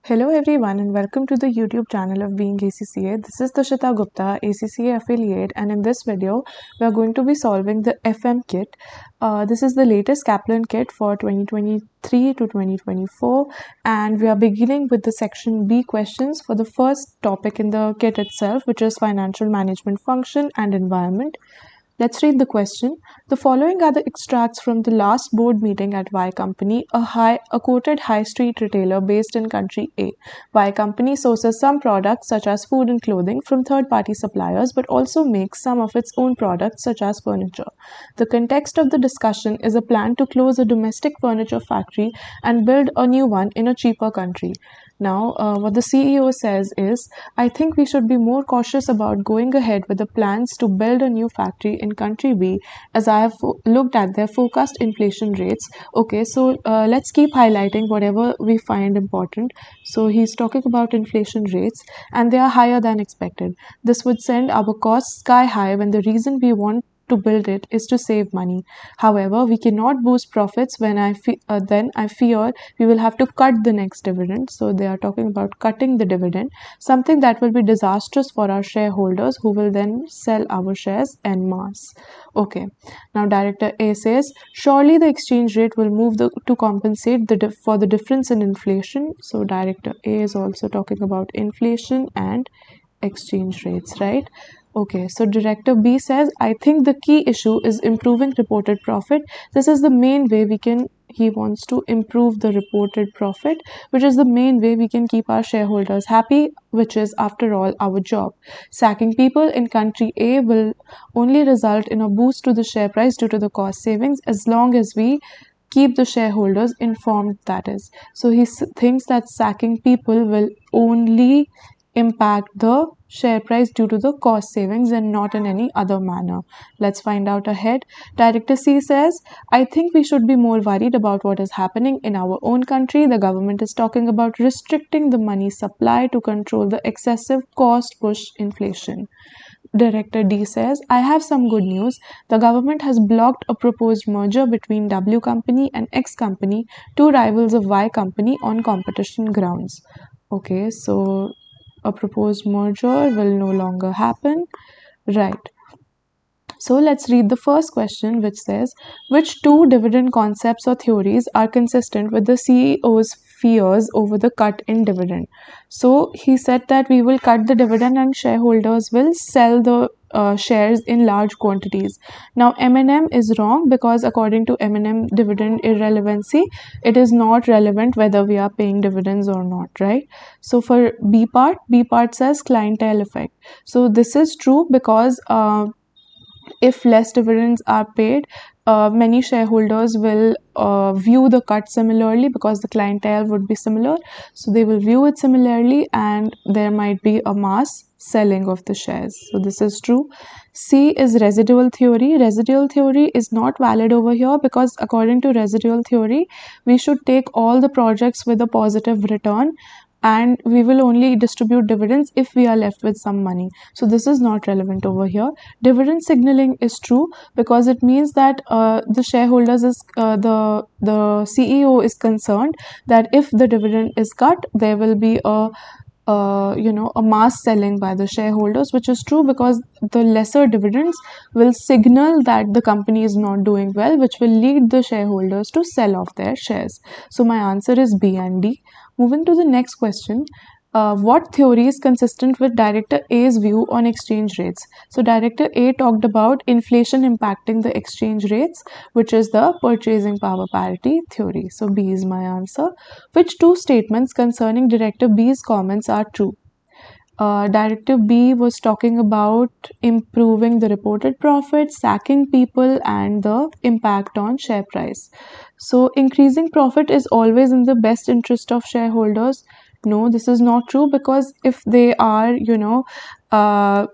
Hello everyone and welcome to the YouTube channel of BeingACCA. This is Tushita Gupta, ACCA affiliate, and in this video we are going to be solving the FM kit. This is the latest KAPLAN kit for 2023 to 2024, and we are beginning with the section B questions for the first topic in the kit itself, which is financial management function and environment. Let's read the question. The following are the extracts from the last board meeting at Y Company, a quoted high street retailer based in country A. Y Company sources some products such as food and clothing from third-party suppliers, but also makes some of its own products such as furniture. The context of the discussion is a plan to close a domestic furniture factory and build a new one in a cheaper country. Now, what the CEO says is, I think we should be more cautious about going ahead with the plans to build a new factory in country B, as I have looked at their forecast inflation rates. Okay, so let's keep highlighting whatever we find important. So he's talking about inflation rates, and they are higher than expected. This would send our costs sky high when the reason we want to build it is to save money. However, we cannot boost profits when then I fear we will have to cut the next dividend. So they are talking about cutting the dividend, something that will be disastrous for our shareholders who will then sell our shares en masse. Okay, now Director A says, surely the exchange rate will move to compensate for the difference in inflation. So Director A is also talking about inflation and exchange rates, right? Okay, so Director B says, I think the key issue is improving reported profit. This is the main way he wants to improve the reported profit, which is the main way we can keep our shareholders happy, which is, after all, our job. Sacking people in country A will only result in a boost to the share price due to the cost savings, as long as we keep the shareholders informed, that is. So he thinks that sacking people will only impact the share price due to the cost savings and not in any other manner. Let's find out ahead. Director C says, I think we should be more worried about what is happening in our own country. The government is talking about restricting the money supply to control the excessive cost push inflation. Director D says, I have some good news. The government has blocked a proposed merger between W Company and X Company, two rivals of Y Company, on competition grounds. Okay, so a proposed merger will no longer happen. Right. So let's read the first question, which says, which two dividend concepts or theories are consistent with the CEO's fears over the cut in dividend? So he said that we will cut the dividend and shareholders will sell the shares in large quantities. Now M&M is wrong, because according to M&M dividend irrelevancy, it is not relevant whether we are paying dividends or not, right? So for B part says clientele effect. So this is true, because if less dividends are paid, many shareholders will view the cut similarly, because the clientele would be similar. So they will view it similarly, and there might be a mass selling of the shares. So this is true. C is residual theory. Residual theory is not valid over here, because according to residual theory, we should take all the projects with a positive return, and we will only distribute dividends if we are left with some money. So this is not relevant over here. Dividend signaling is true, because it means that the shareholders the CEO is concerned that if the dividend is cut, there will be a mass selling by the shareholders, which is true, because the lesser dividends will signal that the company is not doing well, which will lead the shareholders to sell off their shares. So my answer is B and D. Moving to the next question. What theory is consistent with Director A's view on exchange rates? So Director A talked about inflation impacting the exchange rates, which is the purchasing power parity theory. So B is my answer. Which two statements concerning Director B's comments are true? Director B was talking about improving the reported profit, sacking people, and the impact on share price. So increasing profit is always in the best interest of shareholders. No, this is not true, because if they are, uh,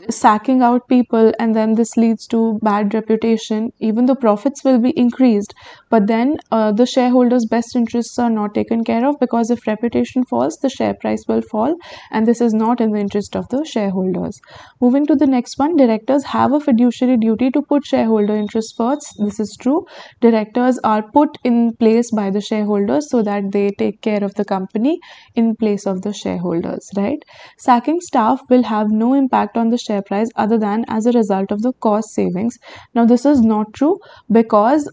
sacking out people, and then this leads to bad reputation. Even though profits will be increased, but then the shareholders' best interests are not taken care of, because if reputation falls, the share price will fall, and this is not in the interest of the shareholders. Moving to the next one, directors have a fiduciary duty to put shareholder interests first. This is true. Directors are put in place by the shareholders so that they take care of the company in place of the shareholders, right? Sacking staff will have no impact on the share price other than as a result of the cost savings. Now, this is not true, because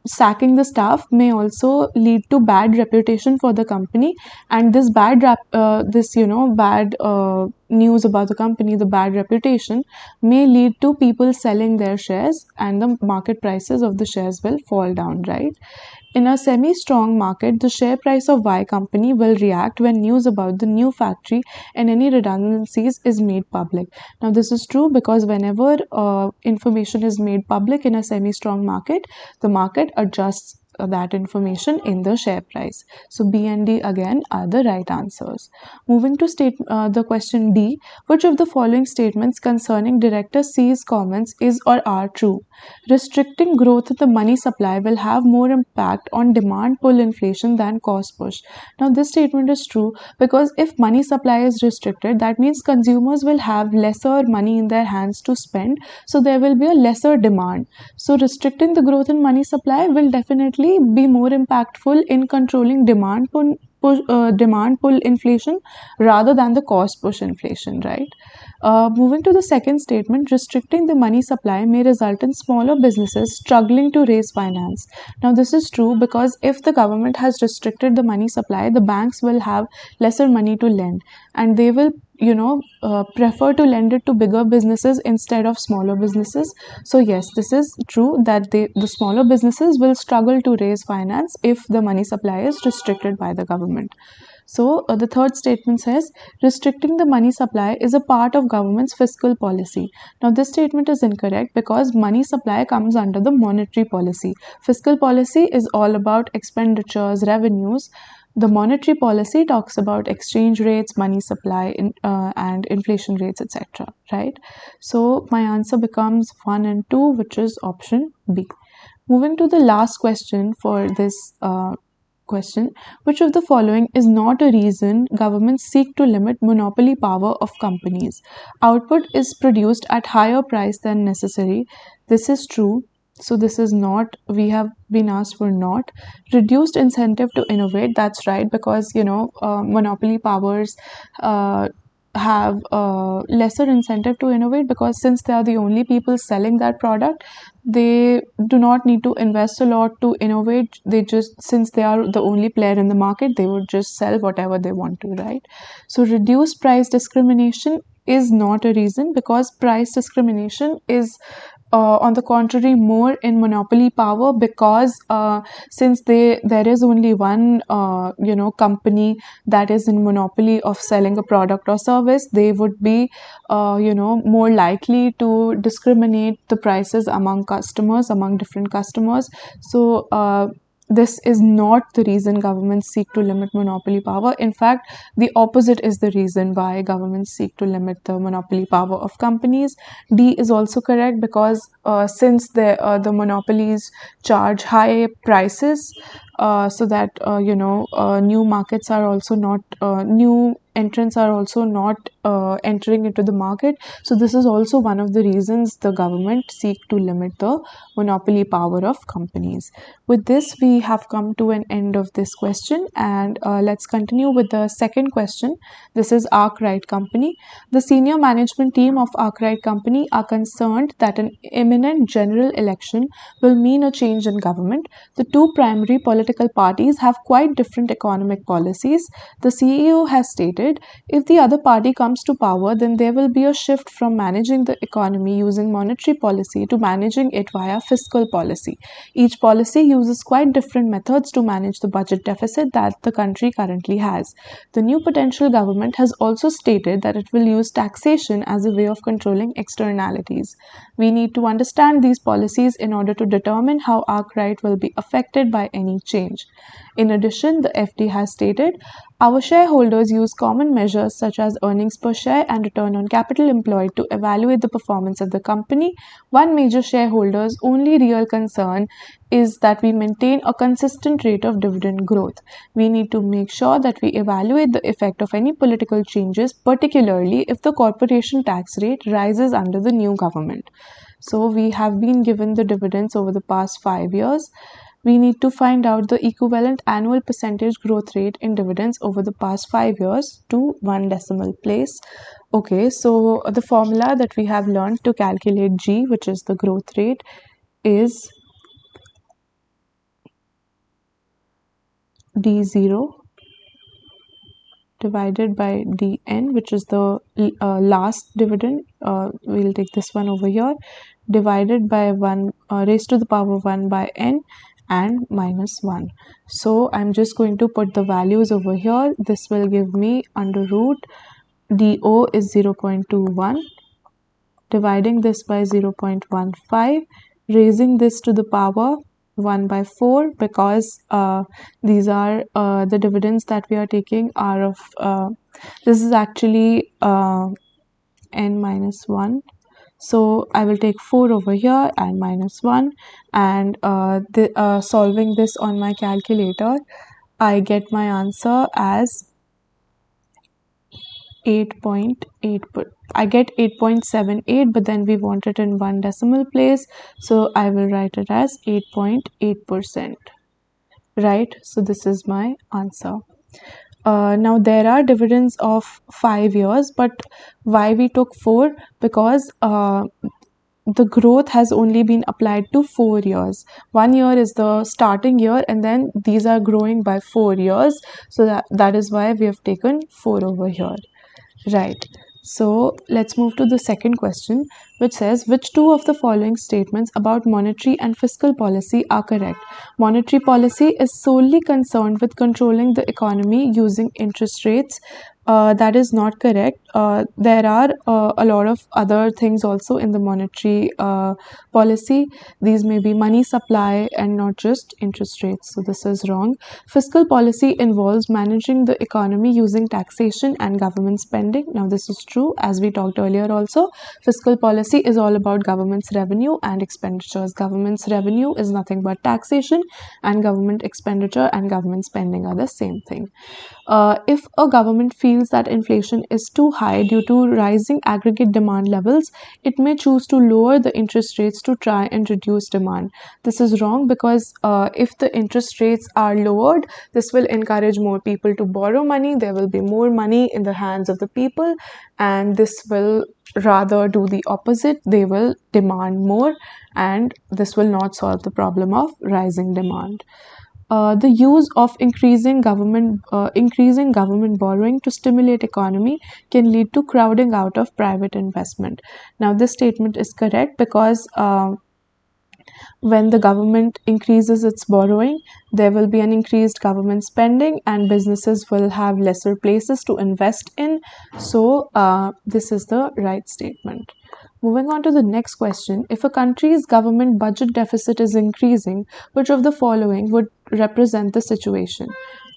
sacking the staff may also lead to bad reputation for the company, and this bad news about the company, the bad reputation, may lead to people selling their shares, and the market prices of the shares will fall down, right? In a semi-strong market, the share price of Y company will react when news about the new factory and any redundancies is made public. Now, this is true because whenever information is made public in a semi-strong market, the market adjusts that information in the share price. So B and D again are the right answers. Moving to the question D, which of the following statements concerning Director C's comments is or are true? Restricting growth in the money supply will have more impact on demand pull inflation than cost push. Now, this statement is true because if money supply is restricted, that means consumers will have lesser money in their hands to spend, so there will be a lesser demand. So, restricting the growth in money supply will definitely be more impactful in controlling demand pull inflation rather than the cost push inflation, right? Moving to the second statement, restricting the money supply may result in smaller businesses struggling to raise finance. Now, this is true because if the government has restricted the money supply, the banks will have lesser money to lend, and they will prefer to lend it to bigger businesses instead of smaller businesses. So yes, this is true that the smaller businesses will struggle to raise finance if the money supply is restricted by the government. So the third statement says restricting the money supply is a part of government's fiscal policy. Now, this statement is incorrect because money supply comes under the monetary policy. Fiscal policy is all about expenditures, revenues. The monetary policy talks about exchange rates, money supply, and inflation rates, etc. Right? So my answer becomes 1 and 2, which is option B. Moving to the last question for this question, which of the following is not a reason governments seek to limit monopoly power of companies? Output is produced at higher price than necessary. This is true. So this is not, we have been asked for not. Reduced incentive to innovate, that's right, because monopoly powers have lesser incentive to innovate, because since they are the only people selling that product, they do not need to invest a lot to innovate. They just, since they are the only player in the market, they would just sell whatever they want to, right? So reduced price discrimination is not a reason, because price discrimination is on the contrary more in monopoly power, because since there is only one company that is in monopoly of selling a product or service, they would be more likely to discriminate the prices among customers, among different customers. So this is not the reason governments seek to limit monopoly power. In fact, the opposite is the reason why governments seek to limit the monopoly power of companies. D is also correct, because since the monopolies charge high prices, so that new markets are also not new entrants are also not entering into the market. So this is also one of the reasons the government seek to limit the monopoly power of companies. With this, we have come to an end of this question, and let's continue with the second question. This is Arkwright Company. The senior management team of Arkwright Company are concerned that an imminent general election will mean a change in government. The two primary political parties have quite different economic policies. The CEO has stated, if the other party comes to power, then there will be a shift from managing the economy using monetary policy to managing it via fiscal policy. Each policy uses quite different methods to manage the budget deficit that the country currently has. The new potential government has also stated that it will use taxation as a way of controlling externalities. We need to understand these policies in order to determine how Arkwright will be affected by any change. In addition, the FD has stated, our shareholders use common measures such as earnings per share and return on capital employed to evaluate the performance of the company. One major shareholder's only real concern is that we maintain a consistent rate of dividend growth. We need to make sure that we evaluate the effect of any political changes, particularly if the corporation tax rate rises under the new government. So we have been given the dividends over the past 5 years. We need to find out the equivalent annual percentage growth rate in dividends over the past 5 years to one decimal place. Okay, so the formula that we have learned to calculate G, which is the growth rate, is D0 divided by dn, which is the last dividend. We'll take this one over here, divided by 1 raised to the power 1 by n and minus 1. So I'm just going to put the values over here. This will give me under root do is 0.21, dividing this by 0.15, raising this to the power 1 by 4, because these are the dividends that we are taking are of this is actually n minus 1. So I will take 4 over here and minus 1, and solving this on my calculator, I get my answer as 8.8. I get 8.78, but then we want it in one decimal place, so I will write it as 8.8%. Right? So this is my answer. Now there are dividends of 5 years, but why we took 4? Because the growth has only been applied to 4 years. 1 year is the starting year, and then these are growing by 4 years. So that is why we have taken 4 over here. Right. So let's move to the second question, which says, which two of the following statements about monetary and fiscal policy are correct? Monetary policy is solely concerned with controlling the economy using interest rates. That is not correct. There are a lot of other things also in the monetary policy. These may be money supply and not just interest rates. So this is wrong. Fiscal policy involves managing the economy using taxation and government spending. Now this is true, as we talked earlier also. Fiscal policy is all about government's revenue and expenditures. Government's revenue is nothing but taxation, and government expenditure and government spending are the same thing. If a government feels that inflation is too high due to rising aggregate demand levels, it may choose to lower the interest rates to try and reduce demand. This is wrong, because if the interest rates are lowered, this will encourage more people to borrow money. There will be more money in the hands of the people, and this will rather do the opposite. They will demand more, and this will not solve the problem of rising demand. The use of increasing government borrowing to stimulate economy can lead to crowding out of private investment. Now this statement is correct, because when the government increases its borrowing, there will be an increased government spending and businesses will have lesser places to invest in. So this is the right statement. Moving on to the next question, if a country's government budget deficit is increasing, which of the following would represent the situation?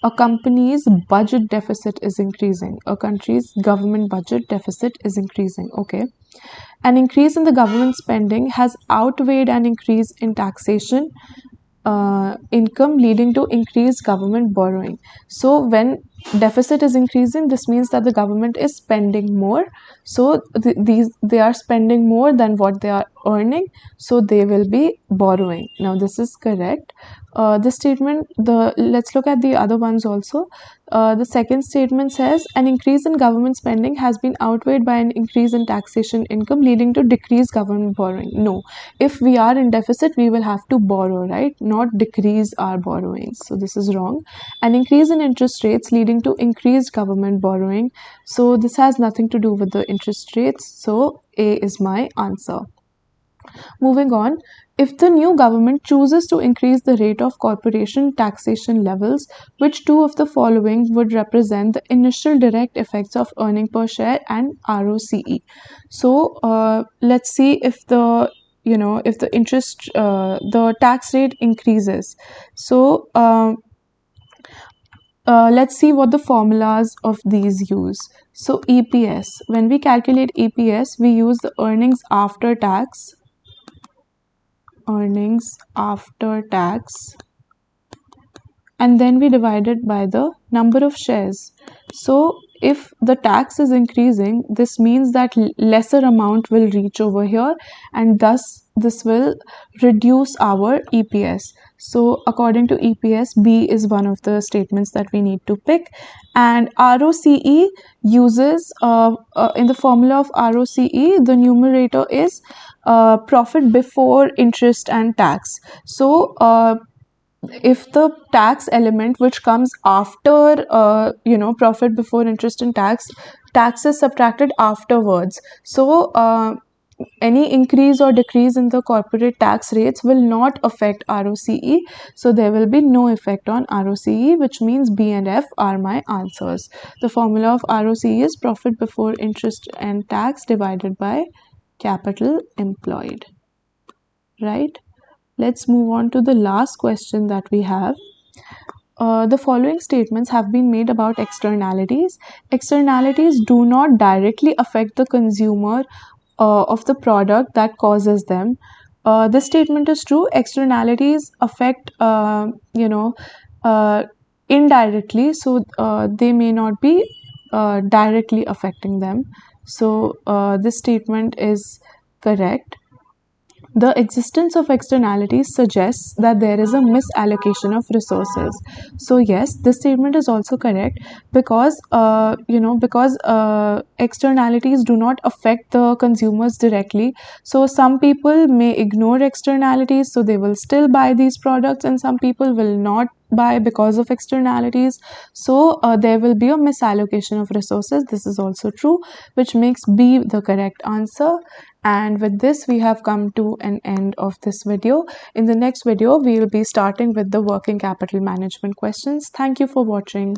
A company's budget deficit is increasing. A country's government budget deficit is increasing. Okay. An increase in the government spending has outweighed an increase in taxation income, leading to increased government borrowing. So when deficit is increasing, this means that the government is spending more. So they are spending more than what they are earning, so they will be borrowing. Now this is correct. This statement, let's look at the other ones also. The second statement says, an increase in government spending has been outweighed by an increase in taxation income, leading to decreased government borrowing. No, if we are in deficit, we will have to borrow, right? Not decrease our borrowings. So this is wrong. An increase in interest rates leading to increased government borrowing. So this has nothing to do with the interest rates. So A is my answer. Moving on, if the new government chooses to increase the rate of corporation taxation levels, which two of the following would represent the initial direct effects of earning per share and ROCE? So let's see if the the tax rate increases. So let's see what the formulas of these use. So EPS, when we calculate EPS, we use the earnings after tax, and then we divide it by the number of shares. So if the tax is increasing, this means that lesser amount will reach over here, and thus this will reduce our EPS. So according to EPS, B is one of the statements that we need to pick. And ROCE uses, in the formula of ROCE, the numerator is profit before interest and tax. So if the tax element which comes after profit before interest and tax is subtracted afterwards, so any increase or decrease in the corporate tax rates will not affect ROCE, so there will be no effect on ROCE, which means B and F are my answers. The formula of ROCE is profit before interest and tax divided by capital employed, right? Let's move on to the last question that we have. The following statements have been made about externalities. Externalities do not directly affect the consumer of the product that causes them. This statement is true. Externalities affect, indirectly, so they may not be directly affecting them. So this statement is correct. The existence of externalities suggests that there is a misallocation of resources. So yes, this statement is also correct, because externalities do not affect the consumers directly. So some people may ignore externalities, so they will still buy these products, and some people will not buy because of externalities. So there will be a misallocation of resources. This is also true, which makes B the correct answer. And with this, we have come to an end of this video. In the next video, we will be starting with the working capital management questions. Thank you for watching.